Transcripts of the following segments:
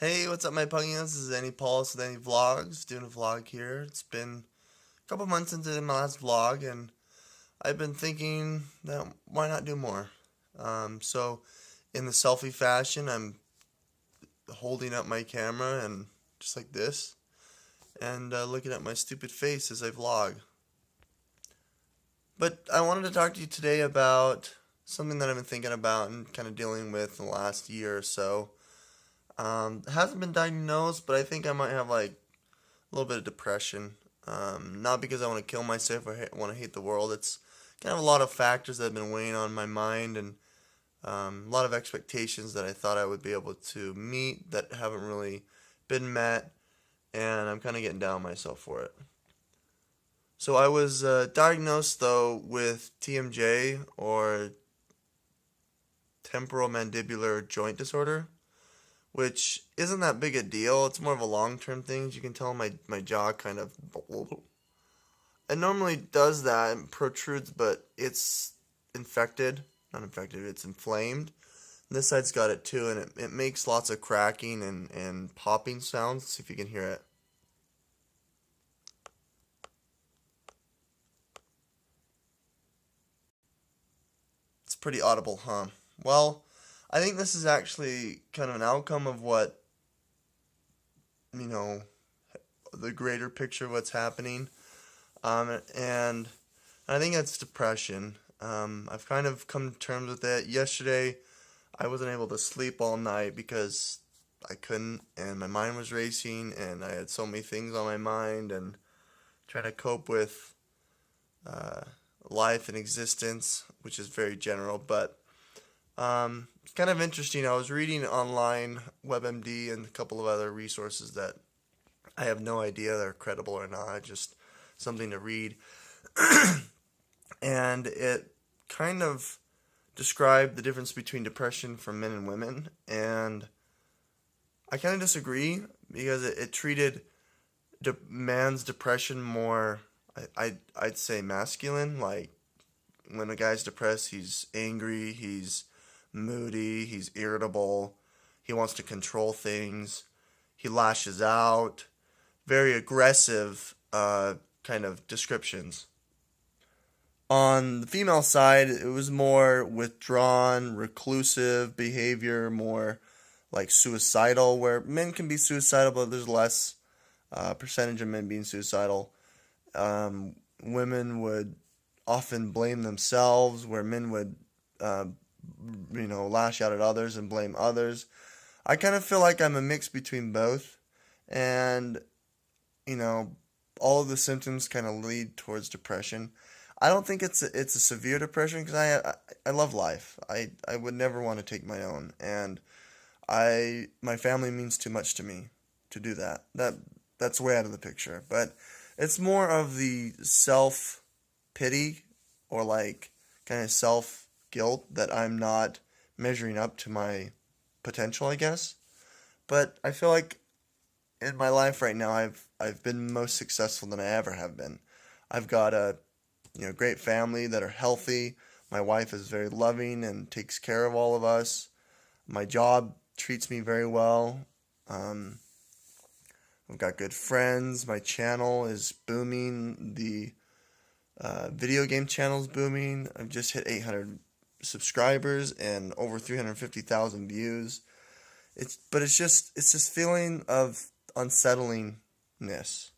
Hey, what's up, my puggies? This is Annie Paulus with Any Vlogs, doing a vlog here. It's been a couple months into my last vlog, and I've been thinking that why not do more? So, in the selfie fashion, I'm holding up my camera and just like this, and looking at my stupid face as I vlog. But I wanted to talk to you today about something that I've been thinking about and kind of dealing with in the last year or so. It hasn't been diagnosed, but I think I might have like a little bit of depression. Not because I want to kill myself or want to hate the world. It's kind of a lot of factors that have been weighing on my mind and a lot of expectations that I thought I would be able to meet that haven't really been met, and I'm kind of getting down on myself for it. So I was diagnosed though with TMJ, or temporal mandibular joint disorder, which isn't that big a deal. It's more of a long-term thing. As you can tell, my jaw kind of, it normally does that and protrudes, but it's infected. Not infected, it's inflamed. And this side's got it too, and it makes lots of cracking and popping sounds. Let's see if you can hear it. It's pretty audible, huh? Well, I think this is actually kind of an outcome of what, you know, the greater picture of what's happening. And I think it's depression. I've kind of come to terms with it. Yesterday, I wasn't able to sleep all night because I couldn't, and my mind was racing, and I had so many things on my mind, and trying to cope with uh, life and existence, which is very general. But it's kind of interesting. I was reading online WebMD and a couple of other resources that I have no idea they're credible or not. Just something to read, and it kind of described the difference between depression for men and women, and I kind of disagree because it treated man's depression more, I'd say masculine. Like when a guy's depressed, he's angry, he's moody, he's irritable, he wants to control things, he lashes out, very aggressive kind of descriptions. On the female side, it was more withdrawn, reclusive behavior, more like suicidal, where men can be suicidal, but there's less percentage of men being suicidal. Women would often blame themselves, where men would, uh, lash out at others and blame others. I kind of feel like I'm a mix between both, and you know, all of the symptoms kind of lead towards depression. I don't think it's a severe depression because I love life. I would never want to take my own, and my family means too much to me to do that. That's way out of the picture. But it's more of the self pity, or like kind of self guilt that I'm not measuring up to my potential, I guess. But I feel like in my life right now, I've been most successful than I ever have been. I've got a great family that are healthy. My wife is very loving and takes care of all of us. My job treats me very well. Um, I've got good friends. My channel is booming. The video game channel is booming. I've just hit 800 subscribers and over 350,000 views. It's this feeling of unsettlingness.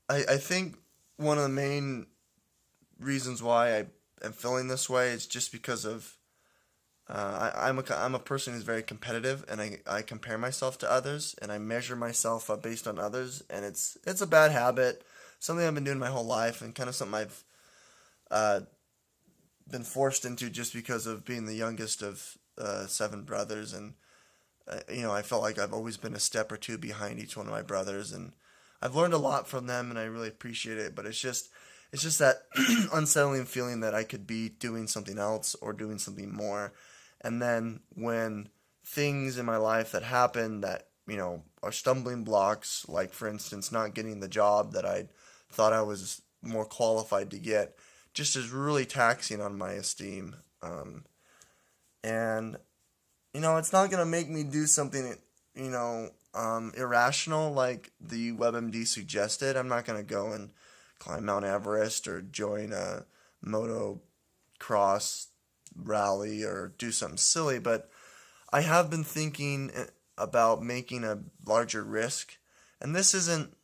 I think one of the main reasons why I am feeling this way is just because of I'm a person who's very competitive, and I compare myself to others, and I measure myself up based on others, and it's a bad habit, something I've been doing my whole life, and kind of something I've uh, been forced into just because of being the youngest of seven brothers, and I felt like I've always been a step or two behind each one of my brothers, and I've learned a lot from them, and I really appreciate it. But it's just that unsettling feeling that I could be doing something else or doing something more, and then when things in my life that happen that are stumbling blocks, like for instance not getting the job that I thought I was more qualified to get, just is really taxing on my esteem. And it's not gonna make me do something, irrational like the WebMD suggested. I'm not gonna go and climb Mount Everest or join a motocross rally or do something silly, but I have been thinking about making a larger risk, and this isn't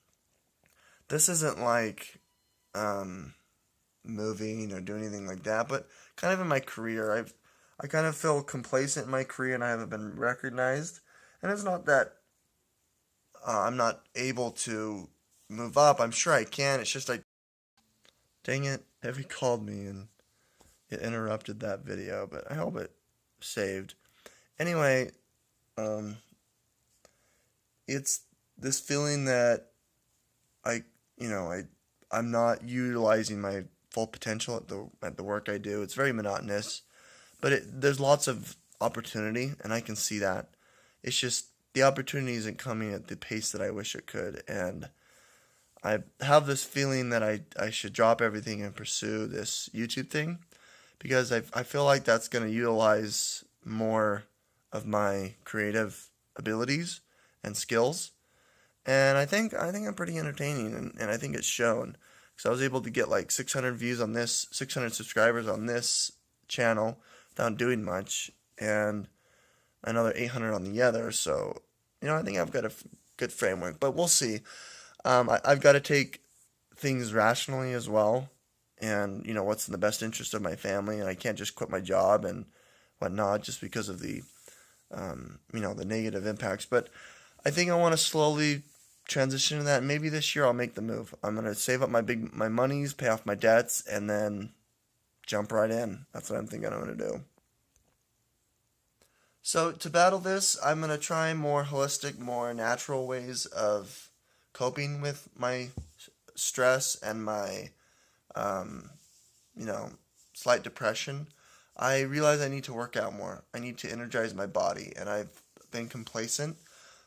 like um, moving or doing anything like that, but kind of in my career, I kind of feel complacent in my career and I haven't been recognized. And it's not that I'm not able to move up. I'm sure I can. It's just like, dang it, Evie called me and it interrupted that video, but I hope it saved. Anyway, um, it's this feeling that I, I'm not utilizing my full potential at the work I do. It's very monotonous, but there's lots of opportunity, and I can see that. It's just the opportunity isn't coming at the pace that I wish it could, and I have this feeling that I should drop everything and pursue this YouTube thing because I feel like that's going to utilize more of my creative abilities and skills. And I think I'm pretty entertaining, and I think it's shown. Because I was able to get like 600 views on this, 600 subscribers on this channel without doing much, and another 800 on the other. So, I think I've got a good framework, but we'll see. I've got to take things rationally as well, and what's in the best interest of my family, and I can't just quit my job and whatnot just because of the negative impacts. But I think I want to slowly transition to that. Maybe this year I'll make the move. I'm gonna save up my monies, pay off my debts, and then jump right in. That's what I'm thinking I'm gonna do. So to battle this, I'm gonna try more holistic, more natural ways of coping with my stress and my um, you know, slight depression. I realize I need to work out more. I need to energize my body, and I've been complacent.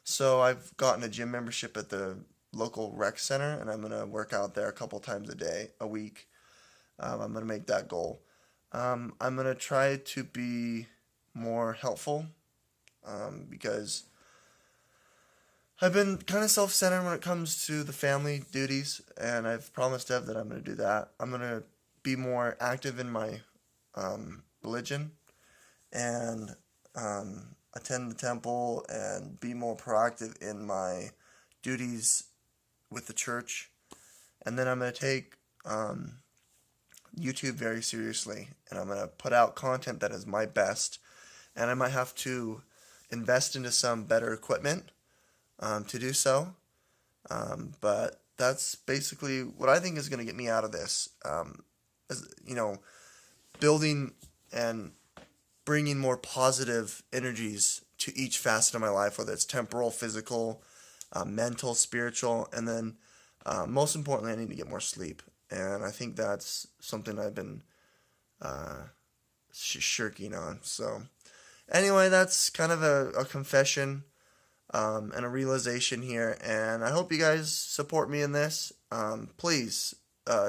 So I've gotten a gym membership at the local rec center, and I'm gonna work out there a couple times a week. I'm gonna make that goal. I'm gonna try to be more helpful because I've been kind of self-centered when it comes to the family duties, and I've promised Ev that I'm gonna do that. I'm gonna be more active in my religion and attend the temple and be more proactive in my duties with the church. And then I'm going to take YouTube very seriously, and I'm going to put out content that is my best. And I might have to invest into some better equipment to do so. But that's basically what I think is going to get me out of this. As, building and bringing more positive energies to each facet of my life, whether it's temporal, physical, mental, spiritual, and then most importantly, I need to get more sleep. And I think that's something I've been shirking on. So, anyway, that's kind of a confession and a realization here. And I hope you guys support me in this. Please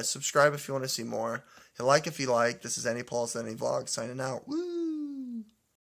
subscribe if you want to see more. Hit like if you like. This is Any Pulse, Any Vlog signing out. Woo!